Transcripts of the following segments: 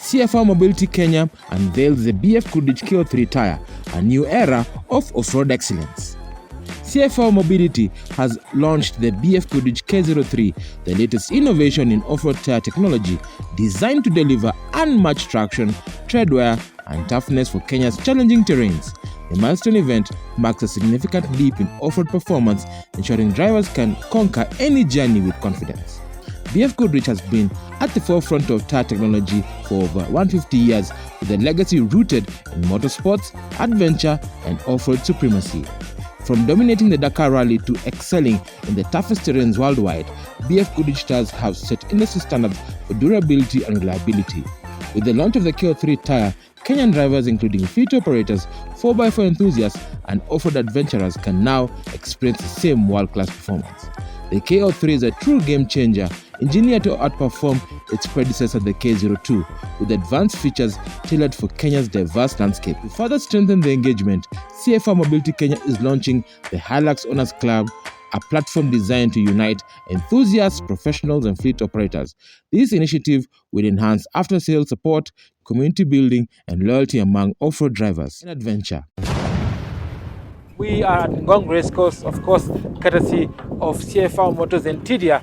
CFR Mobility Kenya unveils the BFGoodrich KO3 tire, a new era of off-road excellence. CFR Mobility has launched the BFGoodrich KO3, the latest innovation in off-road tire technology designed to deliver unmatched traction, tread wear, and toughness for Kenya's challenging terrains. The milestone event marks a significant leap in off-road performance, ensuring drivers can conquer any journey with confidence. BFGoodrich has been at the forefront of tire technology for over 150 years, with a legacy rooted in motorsports, adventure, and off-road supremacy. From dominating the Dakar Rally to excelling in the toughest terrains worldwide, BFGoodrich tires have set industry standards for durability and reliability. With the launch of the KO3 tire, Kenyan drivers, including fleet operators, 4x4 enthusiasts, and off-road adventurers, can now experience the same world-class performance. The KO3 is a true game-changer, engineered to outperform its predecessor, the K02, with advanced features tailored for Kenya's diverse landscape. To further strengthen the engagement, CFR Mobility Kenya is launching the Hilux Owners Club, a platform designed to unite enthusiasts, professionals, and fleet operators. This initiative will enhance after-sales support, community building, and loyalty among off-road drivers in adventure. We are at Ngong Racecourse, of course, courtesy of CFR Motors and TDR.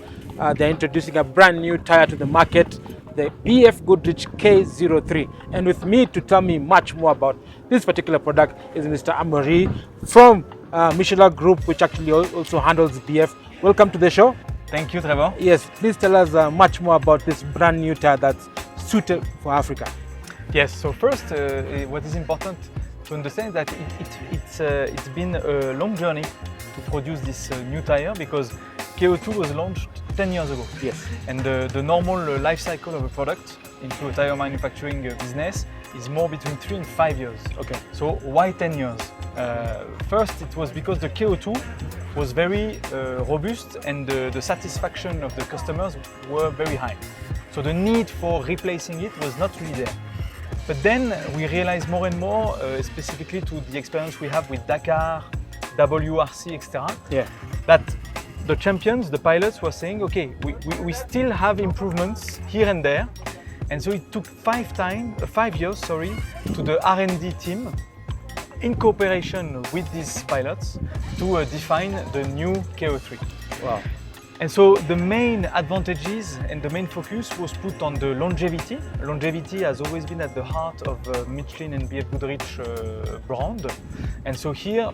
They're introducing a brand new tire to the market, the BFGoodrich KO3. And with me to tell me much more about this particular product is Mr. Njoroge from Michelin Group, which actually also handles BF. Welcome to the show. Thank you, Trevor. Yes, please tell us much more about this brand new tire that's suited for Africa. Yes, so first, what is important to understand that it's been a long journey to produce this new tire, because KO2 was launched 10 years ago. Yes. And the normal life cycle of a product into a tire manufacturing business is more between 3 and 5 years. Okay. So why 10 years? First, it was because the KO2 was very robust, and the satisfaction of the customers were very high. So the need for replacing it was not really there. But then we realized more and more, specifically to the experience we have with Dakar, WRC, etc., that the champions, the pilots, were saying, okay, we still have improvements here and there. And so it took 5 years, to the R&D team, in cooperation with these pilots, to define the new KO3. Wow. And so the main advantages and the main focus was put on the longevity. Longevity has always been at the heart of Michelin and BFGoodrich brand. And so here,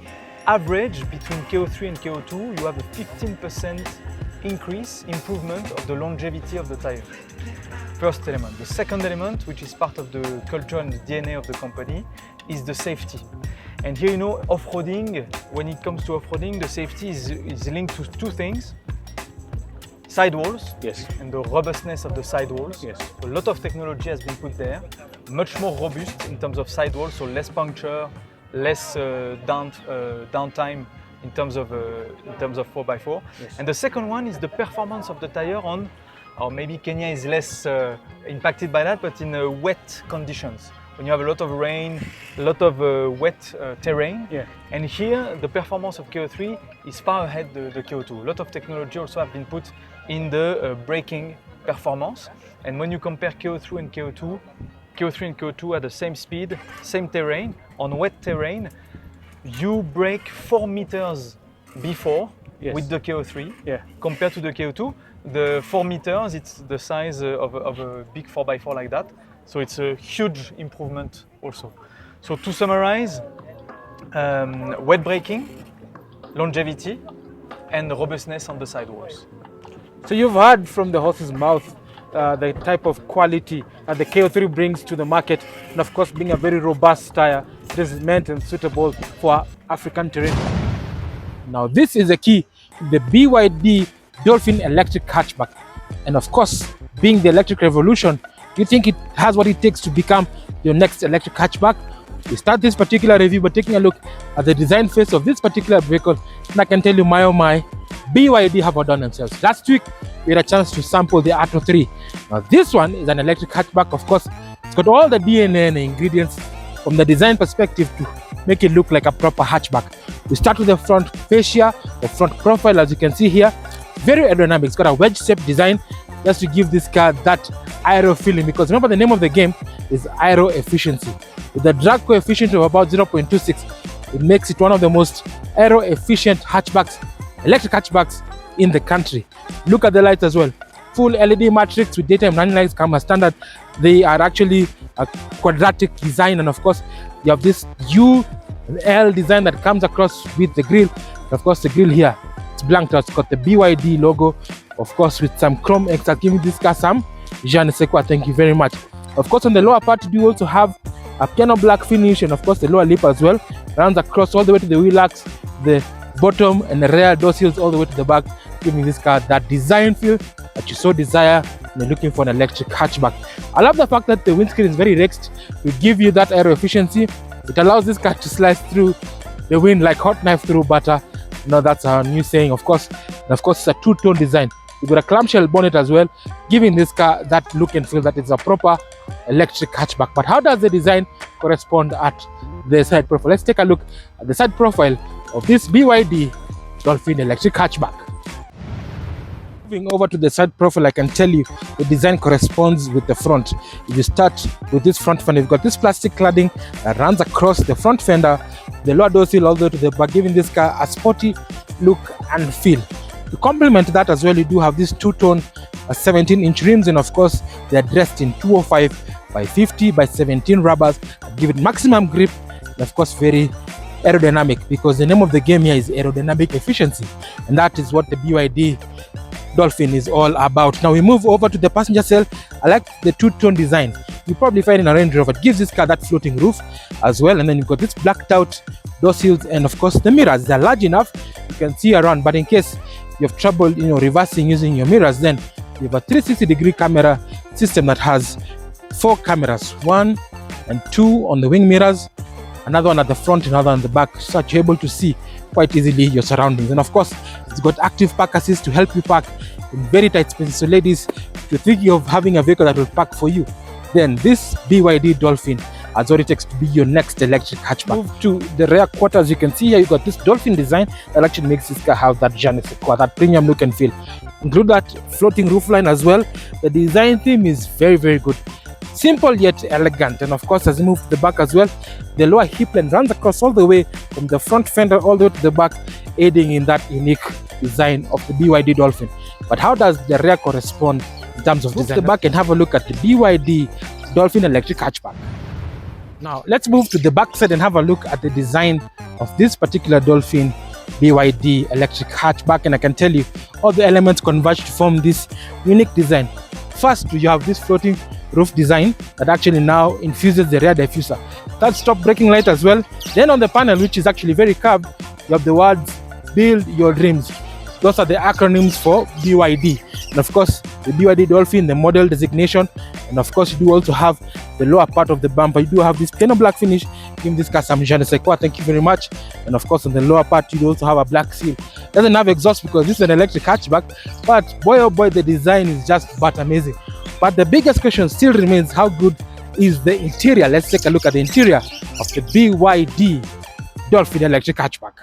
average between KO3 and KO2, you have a 15% improvement of the longevity of the tire. First element. The second element, which is part of the culture and the DNA of the company, is the safety. And here, off-roading, when it comes to off-roading, the safety is linked to two things. Sidewalls, yes, and the robustness of the sidewalls. Yes. A lot of technology has been put there, much more robust in terms of sidewalls, so less puncture, less downtime in terms of 4x4. Yes. And the second one is the performance of the tire on, or maybe Kenya is less impacted by that, but in wet conditions. When you have a lot of rain, a lot of wet terrain. Yeah. And here, the performance of KO3 is far ahead the KO2. A lot of technology also have been put in the braking performance. And when you compare KO3 and KO2 at the same speed, same terrain, on wet terrain, you brake 4 meters before with the KO3 compared to the KO2. The 4 meters, it's the size of a big 4x4 like that. So it's a huge improvement also. So to summarize, wet braking, longevity, and robustness on the sidewalls. So you've heard from the horse's mouth the type of quality that the KO3 brings to the market, and of course, being a very robust tire, it is meant and suitable for African terrain. Now this is the key, the BYD Dolphin Electric Hatchback. And of course, being the electric revolution, do you think it has what it takes to become your next electric hatchback? We start this particular review by taking a look at the design phase of this particular vehicle. And I can tell you, my oh my, BYD have outdone themselves. Last week, we had a chance to sample the Atto 3. Now this one is an electric hatchback. Of course, it's got all the DNA and the ingredients from the design perspective to make it look like a proper hatchback. We start with the front fascia, the front profile, as you can see here. Very aerodynamic. It's got a wedge-shaped design. just to give this car that aero feeling, because remember the name of the game is aero efficiency. With a drag coefficient of about 0.26, it makes it one of the most aero efficient hatchbacks, electric hatchbacks in the country. Look at the lights as well. Full LED matrix with daytime running lights come as standard. They are actually a quadratic design, and of course you have this UL design that comes across with the grille. Of course the grille here, it's blanked out. It's got the BYD logo, of course, with some chrome extra, giving this car some je ne sais quoi. Thank you very much. Of course, on the lower part, you also have a piano black finish, and of course the lower lip as well runs across all the way to the wheel arcs, the bottom and the rear door seals all the way to the back, giving this car that design feel that you so desire when you're looking for an electric hatchback. I love the fact that the windscreen is very raised to give you that aero efficiency. It allows this car to slice through the wind like hot knife through butter. You know, that's our new saying, of course. And of course, it's a two-tone design. You've got a clamshell bonnet as well, giving this car that look and feel that it's a proper electric hatchback. But how does the design correspond at the side profile? Let's take a look at the side profile of this BYD Dolphin electric hatchback. Moving over to the side profile, I can tell you the design corresponds with the front. If you start with this front fender, you've got this plastic cladding that runs across the front fender, the lower door seal all the way to the back, giving this car a sporty look and feel. To complement that as well, you do have these two-tone 17-inch rims, and of course they are dressed in 205 by 50 by 17 rubbers that give it maximum grip, and of course very aerodynamic, because the name of the game here is aerodynamic efficiency, and that is what the BYD Dolphin is all about. Now we move over to the passenger cell. I like the two-tone design. You probably find in a Range Rover. It gives this car that floating roof as well, and then you've got this blacked out door seals, and of course the mirrors. They're large enough you can see around, but in case you have trouble, reversing using your mirrors, then you have a 360-degree camera system that has 4 cameras, 1 and 2 on the wing mirrors, another one at the front, another on the back, so that you're able to see quite easily your surroundings. And of course, it's got active park assist to help you park in very tight spaces. So ladies, if you're thinking of having a vehicle that will park for you, then this BYD Dolphin has what it takes to be your next electric hatchback. Move to the rear quarters. You can see here you got this Dolphin design that actually makes this car have that je ne sais quoi, that premium look and feel. Include that floating roofline as well. The design theme is very, very good. Simple yet elegant. And of course, as you move to the back as well, the lower hip line runs across all the way from the front fender all the way to the back, aiding in that unique design of the BYD Dolphin. But how does the rear correspond in terms of design? Move to the back and have a look at the BYD Dolphin electric hatchback. Now let's move to the back side and have a look at the design of this particular Dolphin BYD electric hatchback, and I can tell you all the elements converge to form this unique design. First, you have this floating roof design that actually now infuses the rear diffuser. That stop braking light as well. Then on the panel, which is actually very curved, you have the words "Build Your Dreams." Those are the acronyms for BYD. And of course, the BYD Dolphin, the model designation. And of course, you do also have the lower part of the bumper. You do have this piano black finish, giving this car some je ne sais quoi. Thank you very much. And of course, on the lower part, you do also have a black seal. Doesn't have exhaust because this is an electric hatchback. But boy, oh boy, the design is just but amazing. But the biggest question still remains, how good is the interior? Let's take a look at the interior of the BYD Dolphin electric hatchback.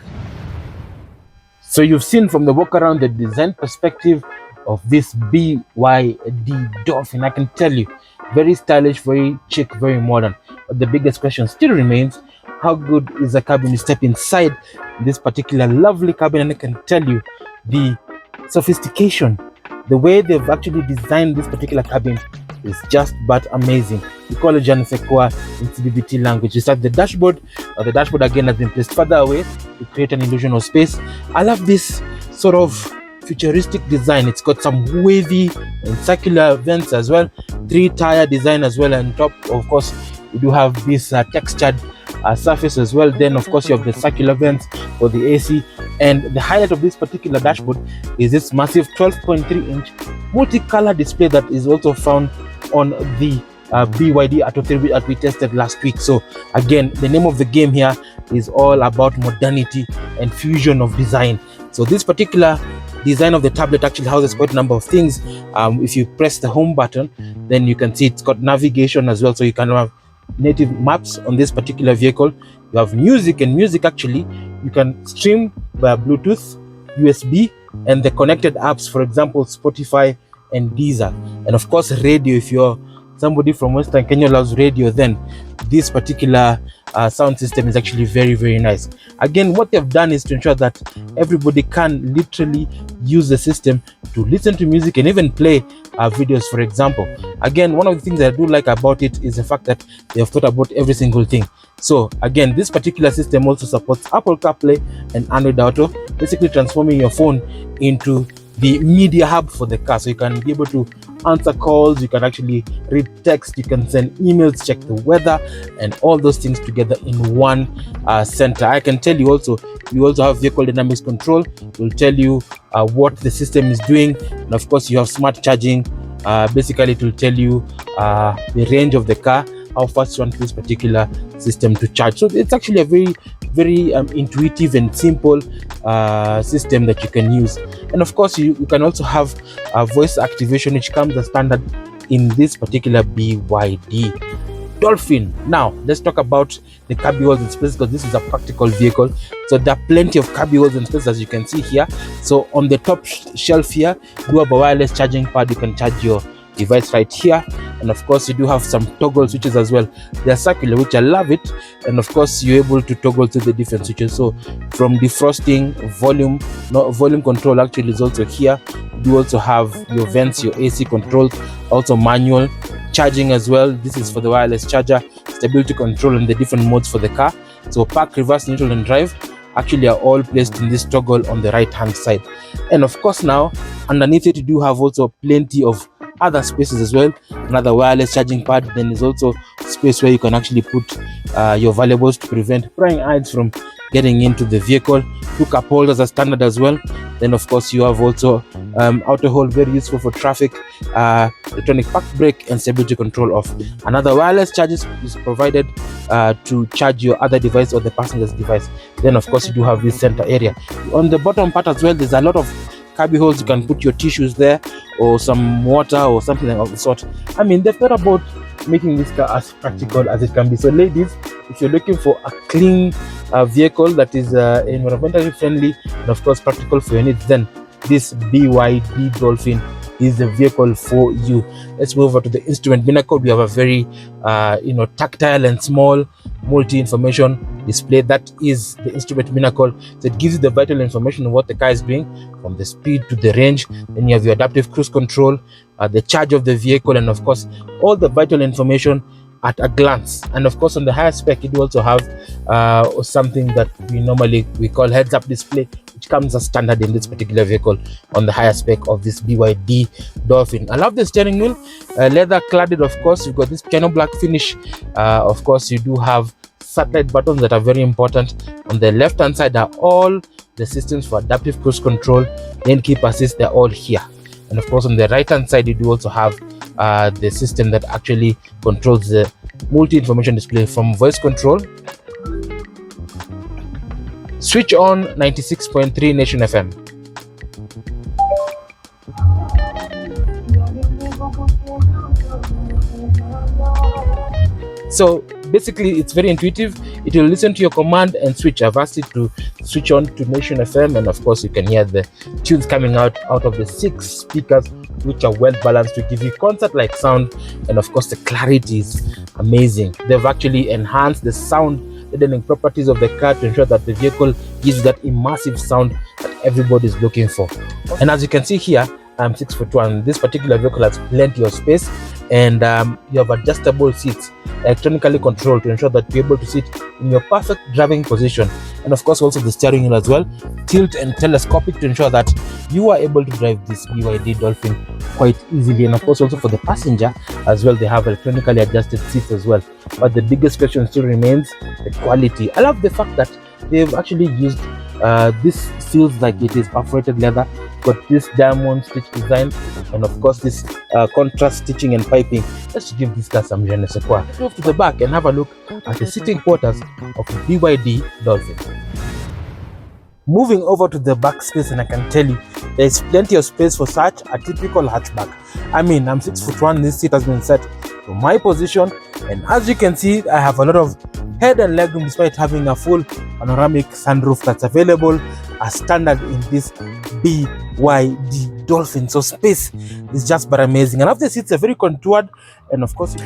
So you've seen from the walk around the design perspective of this BYD Dolphin. I can tell you, very stylish, very chic, very modern. But the biggest question still remains, how good is the cabin? You step inside this particular lovely cabin and I can tell you the sophistication, the way they've actually designed this particular cabin is just but amazing. We call it je ne sais quoi in CBBT language. You start the dashboard. The dashboard again has been placed further away to create an illusion of space. I love this sort of futuristic design. It's got some wavy and circular vents as well, 3-tire design as well, and top of course we do have this textured surface as well. Then of course you have the circular vents for the AC, and the highlight of this particular dashboard is this massive 12.3-inch multicolor display that is also found on the BYD Atto 3 that we tested last week. So again, the name of the game here is all about modernity and fusion of design. So this particular design of the tablet actually houses quite a number of things. If you press the home button, then you can see it's got navigation as well, so you can have native maps on this particular vehicle. You have music, and music actually you can stream via Bluetooth, USB, and the connected apps, for example Spotify and diesel. And of course radio. If you're somebody from Western Kenya loves radio, then this particular sound system is actually very, very nice. Again, what they've done is to ensure that everybody can literally use the system to listen to music and even play videos, for example. Again, one of the things that I do like about it is the fact that they have thought about every single thing. So again, this particular system also supports Apple CarPlay and Android Auto, basically transforming your phone into the media hub for the car. So you can be able to answer calls, you can actually read text, you can send emails, check the weather, and all those things together in one center. I can tell you also, you also have vehicle dynamics control. It will tell you what the system is doing, and of course you have smart charging. Basically it will tell you the range of the car, how fast you want this particular system to charge. So it's actually a very, very intuitive and simple system that you can use. And of course you can also have voice activation, which comes as standard in this particular BYD Dolphin. Now let's talk about the cubby holes and space, because this is a practical vehicle. So there are plenty of cubby holes and space, as you can see here. So on the top shelf here, you have a wireless charging pad. You can charge your device right here, and of course you do have some toggle switches as well. They are circular, which I love it, and of course you're able to toggle to the different switches. So from defrosting, volume control actually is also here. You also have your vents, your AC controls, also manual charging as well. This is for the wireless charger, stability control, and the different modes for the car. So park, reverse, neutral, and drive actually are all placed in this toggle on the right hand side. And of course now underneath it you do have also plenty of other spaces as well. Another wireless charging pad. Then there's also space where you can actually put your valuables to prevent prying eyes from getting into the vehicle. Two cup holders are standard as well. Then of course you have also auto hold, very useful for traffic, electronic park brake, and stability control off. Another wireless charger is provided to charge your other device or the passenger's device. Then of course you do have this center area. On the bottom part as well, there's a lot of cubby holes. You can put your tissues there, or some water or something of the sort. I mean, they've thought about making this car as practical as it can be. So ladies, if you're looking for a clean vehicle that is environmentally friendly and of course practical for your needs, then this BYD Dolphin is the vehicle for you. Let's move over to the instrument binnacle. We have a very tactile and small multi-information display. That is the instrument binnacle. So it gives you the vital information of what the car is doing, from the speed to the range. Then you have your adaptive cruise control, the charge of the vehicle, and of course all the vital information at a glance. And of course on the higher spec, you do also have something that we call heads-up display, which comes as standard in this particular vehicle on the higher spec of this BYD Dolphin. I love the steering wheel, leather cladded. Of course you've got this piano black finish. Of course you do have satellite buttons that are very important. On the left hand side are all the systems for adaptive cruise control, lane keep assist. They're all here. And of course on the right hand side you do also have the system that actually controls the multi-information display, from voice control, switch on 96.3 Nation FM. So basically it's very intuitive. It will listen to your command and switch. I've asked it to switch on to Nation FM, and of course you can hear the tunes coming out of the 6 speakers, which are well balanced to give you concert-like sound. And of course the clarity is amazing. They've actually enhanced the sound deadening properties of the car to ensure that the vehicle gives that immersive sound that everybody is looking for. And as you can see here, I'm 6'1". This particular vehicle has plenty of space, and you have adjustable seats, electronically controlled, to ensure that you're able to sit in your perfect driving position. And of course also the steering wheel as well, tilt and telescopic, to ensure that you are able to drive this BYD Dolphin quite easily. And of course also for the passenger as well, they have electronically adjusted seats as well. But the biggest question still remains the quality. I love the fact that they've actually used this feels like it is perforated leather, got this diamond stitch design, and of course this contrast stitching and piping, just to give this car some je ne sais quoi. Let's move to the back and have a look at the sitting quarters of the BYD Dolphin. Moving over to the back space, and I can tell you there's plenty of space for such a typical hatchback. I mean, I'm 6'1". This seat has been set to my position, and as you can see, I have a lot of head and leg room despite having a full panoramic sunroof that's available as standard in this BYD Dolphin. So space is just but amazing. And after the seats are very contoured, and of course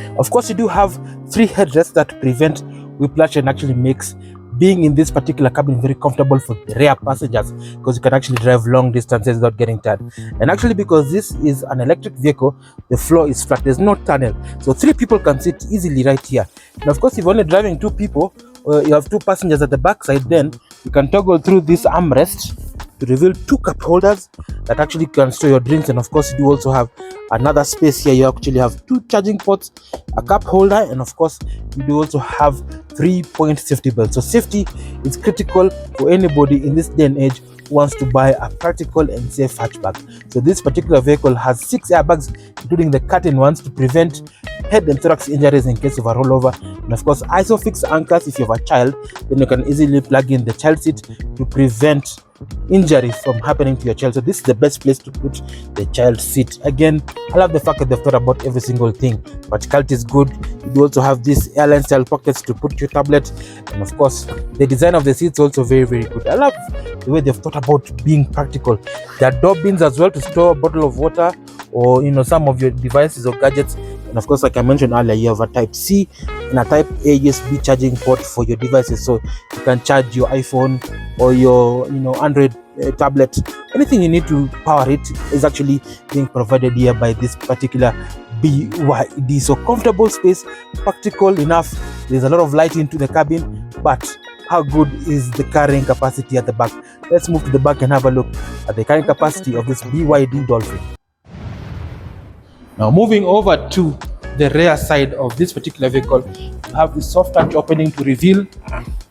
you do have 3 headrests that prevent whiplash and actually makes being in this particular cabin very comfortable for the rear passengers, because you can actually drive long distances without getting tired. And actually, because this is an electric vehicle, the floor is flat, there's no tunnel, so 3 people can sit easily right here. And of course, if you're only driving 2 people, you have 2 passengers at the back side, then you can toggle through this armrest to reveal 2 cup holders that actually can store your drinks. And of course, you do also have another space here. You actually have 2 charging ports, a cup holder, and of course you do also have 3-point safety belt. So safety is critical for anybody in this day and age who wants to buy a practical and safe hatchback. So this particular vehicle has 6 airbags, including the curtain ones, to prevent head and thorax injuries in case of a rollover. And of course, isofix anchors. If you have a child, then you can easily plug in the child seat to prevent injury from happening to your child. So this is the best place to put the child seat. Again, I love the fact that they've thought about every single thing. Verticality is good. You do also have these airline style pockets to put your tablet, and of course the design of the seats also very, very good. I love the way they've thought about being practical. There are door bins as well to store a bottle of water or some of your devices or gadgets. And of course, like I mentioned earlier, you have a type C and a type A USB charging port for your devices, so you can charge your iPhone or your Android tablet. Anything you need to power it is actually being provided here by this particular BYD. So comfortable space, practical enough. There's a lot of light into the cabin, but how good is the carrying capacity at the back? Let's move to the back and have a look at the carrying capacity of this BYD Dolphin. Now moving over to the rear side of this particular vehicle, you have the soft touch opening to reveal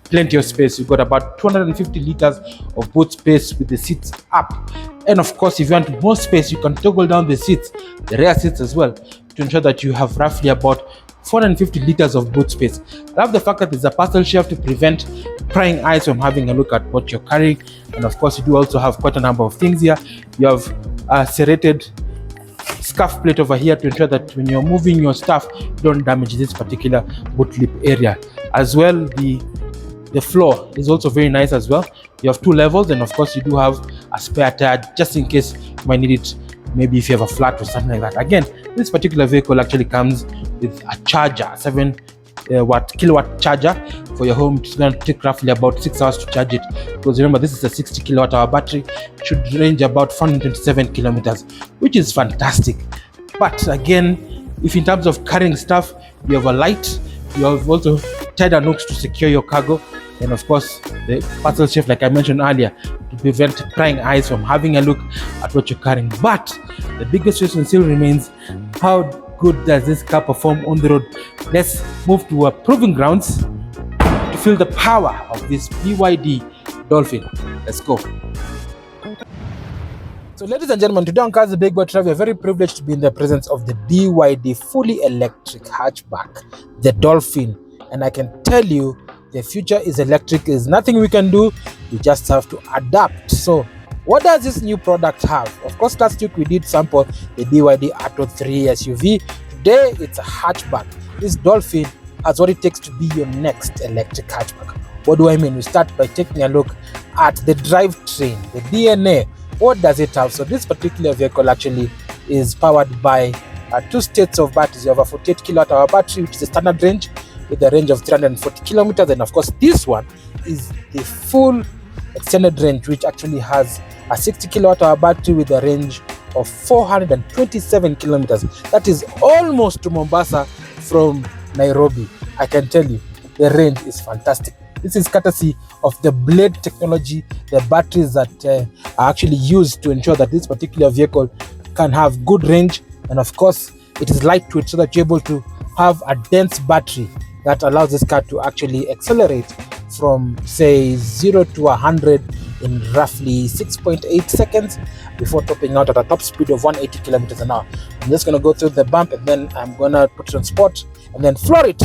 plenty of space. You've got about 250 liters of boot space with the seats up. And of course, if you want more space, you can toggle down the seats, the rear seats as well, to ensure that you have roughly about 450 liters of boot space. I love the fact that there's a parcel shelf to prevent prying eyes from having a look at what you're carrying. And of course, you do also have quite a number of things here. You have a serrated scuff plate over here to ensure that when you're moving your stuff, you don't damage this particular boot lip area. As well, the floor is also very nice as well. You have 2 levels, and of course you do have a spare tire just in case you might need it, maybe if you have a flat or something like that. Again, this particular vehicle actually comes with a charger, 7 kilowatt charger for your home. It's going to take roughly about 6 hours to charge it, because remember, this is a 60 kilowatt hour battery. It should range about 427 kilometers, which is fantastic. But again, if in terms of carrying stuff, you have a light, you have also tighter nooks to secure your cargo, and of course the parcel shelf, like I mentioned earlier, to prevent prying eyes from having a look at what you're carrying. But the biggest question still remains, how good does this car perform on the road? Let's move to proving grounds to feel the power of this BYD Dolphin. Let's go. So ladies and gentlemen, today on Cars the Big Boy Trev, we are very privileged to be in the presence of the BYD fully electric hatchback, the Dolphin. And I can tell you, the future is electric. There's nothing we can do. We just have to adapt. So what does this new product have? Of course, last week we did sample the BYD Atto 3 SUV. Today it's a hatchback. This Dolphin has what it takes to be your next electric hatchback. What do I mean? We start by taking a look at the drivetrain, the DNA. What does it have? So this particular vehicle actually is powered by 2 states of batteries. You have a 48 kilowatt hour battery, which is the standard range, with a range of 340 kilometers. And of course, this one is the full extended range, which actually has a 60 kilowatt hour battery with a range of 427 kilometers. That is almost to Mombasa from Nairobi. I can tell you, the range is fantastic. This is courtesy of the blade technology, the batteries that are actually used to ensure that this particular vehicle can have good range. And of course, it is lightweight, so that you're able to have a dense battery that allows this car to actually accelerate from, say, 0 to 100 in roughly 6.8 seconds before topping out at a top speed of 180 kilometers an hour. I'm just going to go through the bump, and then I'm going to put it on sport and then floor it.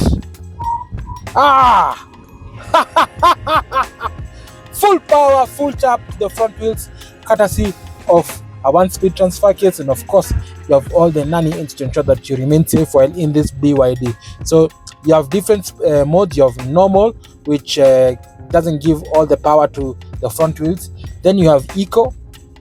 Full power, full tap to the front wheels, courtesy of a 1-speed transfer case. And of course, you have all the nanny ins to ensure that you remain safe while in this BYD. So you have different modes. You have normal, which doesn't give all the power to the front wheels. Then you have eco,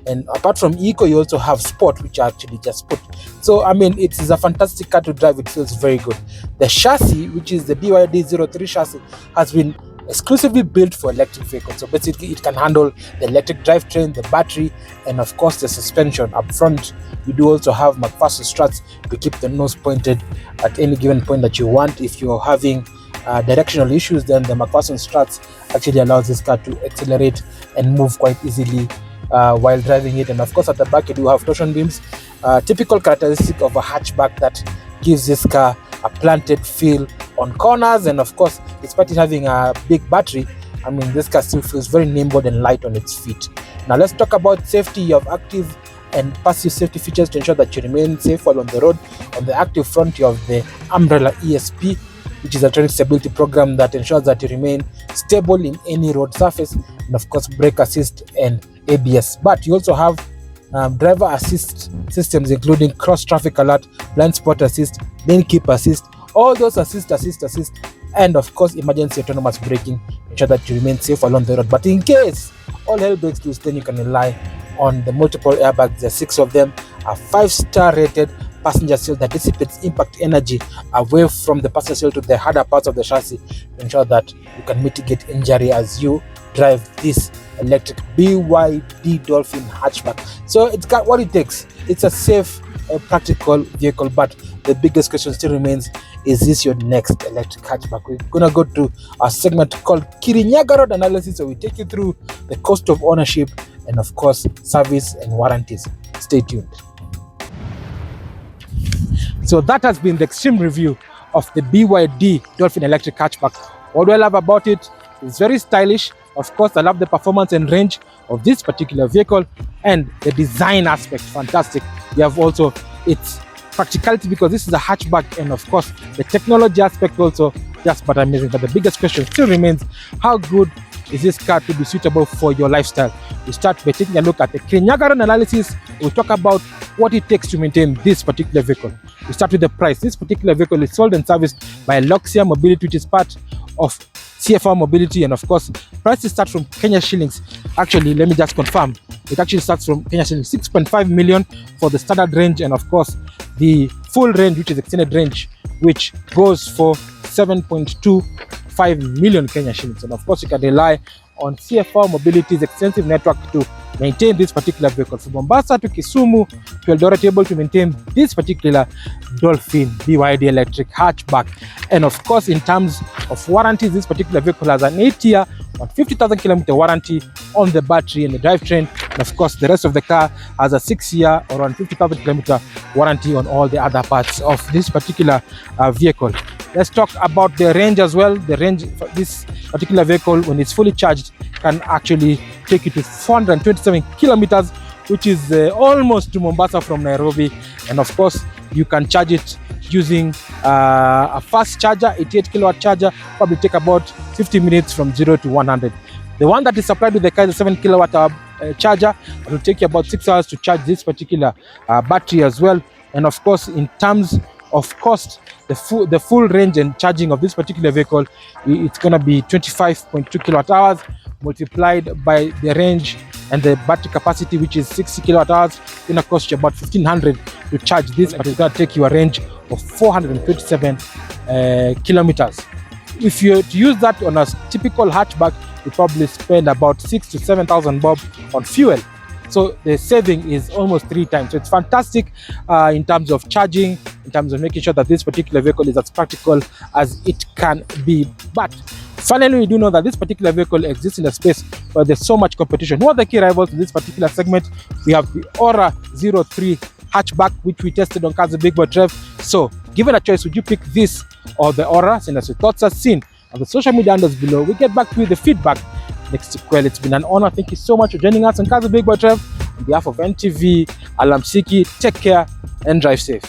And apart from eco, you also have sport, which are actually just put. So I mean, it is a fantastic car to drive. It feels very good. The chassis, which is the BYD 03 chassis, has been exclusively built for electric vehicles. So basically it can handle the electric drivetrain, the battery, and of course the suspension. Up front you do also have McPherson struts to keep the nose pointed at any given point that you want. If you're having directional issues, then the McPherson struts actually allows this car to accelerate and move quite easily while driving it. And of course at the back you do have torsion beams, typical characteristic of a hatchback that gives this car a planted feel on corners. And of course, despite it having a big battery, I mean, this car still feels very nimble and light on its feet. Now let's talk about safety. You have active and passive safety features to ensure that you remain safe while on the road. On the active front, you have the Umbrella ESP, which is a electronic stability program that ensures that you remain stable in any road surface, and of course brake assist and ABS. But you also have driver assist systems, including cross traffic alert, blind spot assist, lane keep assist, all those assist, and of course emergency autonomous braking, ensure that you remain safe along the road. But in case all hell breaks loose, then you can rely on the multiple airbags. There are 6 of them, a 5-star rated passenger seal that dissipates impact energy away from the passenger seal to the harder parts of the chassis to ensure that you can mitigate injury as you drive this electric BYD Dolphin hatchback. So it's got what it takes. It's a safe, practical vehicle, but the biggest question still remains, is this your next electric hatchback? We're gonna go to a segment called Kirinyaga road analysis, so we take you through the cost of ownership and of course service and warranties. Stay tuned. So that has been the extreme review of the BYD Dolphin electric hatchback. What do I love about it? It's very stylish. Of course, I love the performance and range of this particular vehicle, and the design aspect, fantastic. You have also its practicality, because this is a hatchback, and of course the technology aspect also just but amazing. But the biggest question still remains, how good is this car to be suitable for your lifestyle? We start by taking a look at the Kirinyaga analysis. We'll talk about what it takes to maintain this particular vehicle. We start with the price. This particular vehicle is sold and serviced by Loxia Mobility, which is part of CFR Mobility, and of course prices start from Kenya shillings. Actually, let me just confirm, it actually starts from Kenya shillings 6.5 million for the standard range, and of course the full range, which is extended range, which goes for 7.25 million Kenya shillings. And of course you can rely on CFR Mobility's extensive network to maintain this particular vehicle. From Mombasa to Kisumu to Eldoret, able to maintain this particular Dolphin BYD electric hatchback. And of course, in terms of warranties, this particular vehicle has an 8-year, 50,000 kilometer warranty on the battery and the drivetrain. And of course, the rest of the car has a 6-year or 50,000 kilometer warranty on all the other parts of this particular vehicle. Let's talk about the range as well. The range for this particular vehicle, when it's fully charged, can actually take you to 427 kilometers, which is almost to Mombasa from Nairobi. And of course, you can charge it using a fast charger, 88 kilowatt charger. Probably take about 50 minutes from 0 to 100. The one that is supplied with the car is a 7 kilowatt charger. It will take you about 6 hours to charge this particular battery as well. And of course, in terms of cost, the full range and charging of this particular vehicle, it's going to be 25.2 kilowatt hours multiplied by the range and the battery capacity, which is 60 kilowatt hours. It's going to cost you about 1,500 to charge this, but it's going to take you a range of 427 kilometers. If you use that on a typical hatchback, you probably spend about 6,000 to 7,000 bob on fuel. So the saving is almost 3 times. So it's fantastic in terms of charging, in terms of making sure that this particular vehicle is as practical as it can be. But finally, we do know that this particular vehicle exists in a space where there's so much competition. Who are the key rivals in this particular segment? We have the Aura 03 hatchback, which we tested on cars with Big Boy Trev. So given a choice, would you pick this or the Aura? Send us your thoughts as seen on the social media handles below. We get back to you with the feedback next week. Well, it's been an honor. Thank you so much for joining us on Cars with Big Boy Trev. On behalf of NTV, Alamsiki, take care and drive safe.